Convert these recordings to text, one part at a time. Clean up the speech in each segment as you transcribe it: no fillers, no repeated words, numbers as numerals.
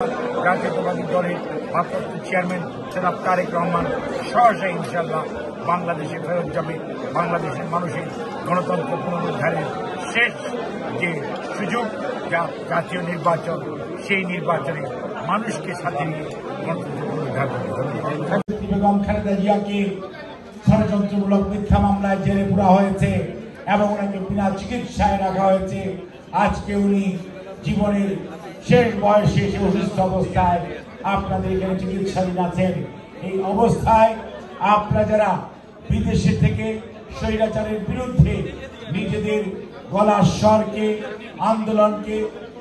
জাতীয়তাবাদী দলের ভারপ্রাপ্ত চেয়ারম্যান জনাব তারেক রহমান সহসাই ইনশাল্লাহ বাংলাদেশে ফেরত যাবে। বাংলাদেশের মানুষের গণতন্ত্র পুনরুদ্ধারের শেষ যে সুযোগ যা জাতীয় নির্বাচন, সেই নির্বাচনে মানুষকে সাথে নিয়ে গণতন্ত্র পুনরুদ্ধার করবে। বেগম খালেদা জিয়াকে ষড়যন্ত্রমূলক মিথ্যা মামলায় জেলে পুরা হয়েছে এবং ওনাকে বিনা চিকিৎসায় রাখা হয়েছে। আজকে উনি জীবনের শেষ বয়সে এসে অসুস্থ অবস্থায় আপনাদের এখানে চিকিৎসাধীন আছেন। এই অবস্থায় আপনারা যারা বিদেশে থেকে স্বৈরাচারের বিরুদ্ধে নিজেদের গলার স্বরকে, আন্দোলনকে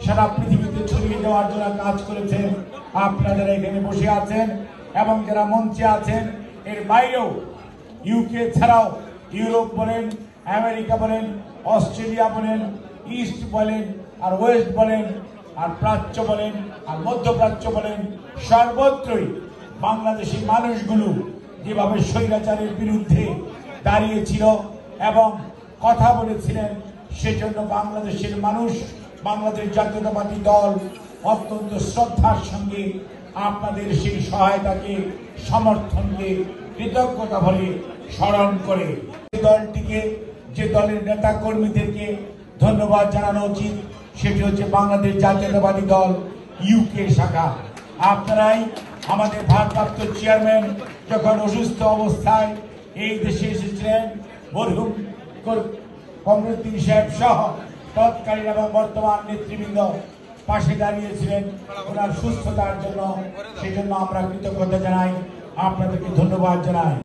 সারা পৃথিবীতে ছড়িয়ে দেওয়ার জন্য কাজ করেছেন, আপনারা যারা এখানে বসে আছেন এবং যারা মঞ্চে আছেন, এর বাইরেও ইউকে ছাড়াও ইউরোপ বলেন, আমেরিকা বলেন, অস্ট্রেলিয়া বলেন, ইস্ট বলেন আর ওয়েস্ট বলেন, আর প্রাচ্য বলেন আর মধ্যপ্রাচ্য বলেন, সর্বত্রই বাংলাদেশি মানুষগুলো যেভাবে স্বৈরাচারের বিরুদ্ধে দাঁড়িয়েছিল এবং কথা বলেছিলেন, সেজন্য বাংলাদেশের মানুষ, বাংলাদেশ জাতীয়তাবাদী দল অত্যন্ত শ্রদ্ধার সঙ্গে আপনাদের সেই সহায়তাকে, সমর্থনকে কৃতজ্ঞতা ভরে স্মরণ করে দলটিকে, যে দলের নেতা কর্মীদেরকে ধন্যবাদ জানানো উচিত, সেটি হচ্ছে বাংলাদেশ জাতীয়তাবাদী দল ইউকে শাখা। আপনারাই আমাদের ভারপ্রাপ্ত চেয়ারম্যান যখন অসুস্থ অবস্থায় এই দেশে এসেছিলেন, মরহুম কমরুদ্দিন সাহেব সহ তৎকালীন এবং বর্তমান নেতৃবৃন্দ পাশে দাঁড়িয়েছিলেন ওনার সুস্থতার জন্য। সেজন্য আমরা কৃতজ্ঞতা জানাই, আপনাদেরকে ধন্যবাদ জানাই।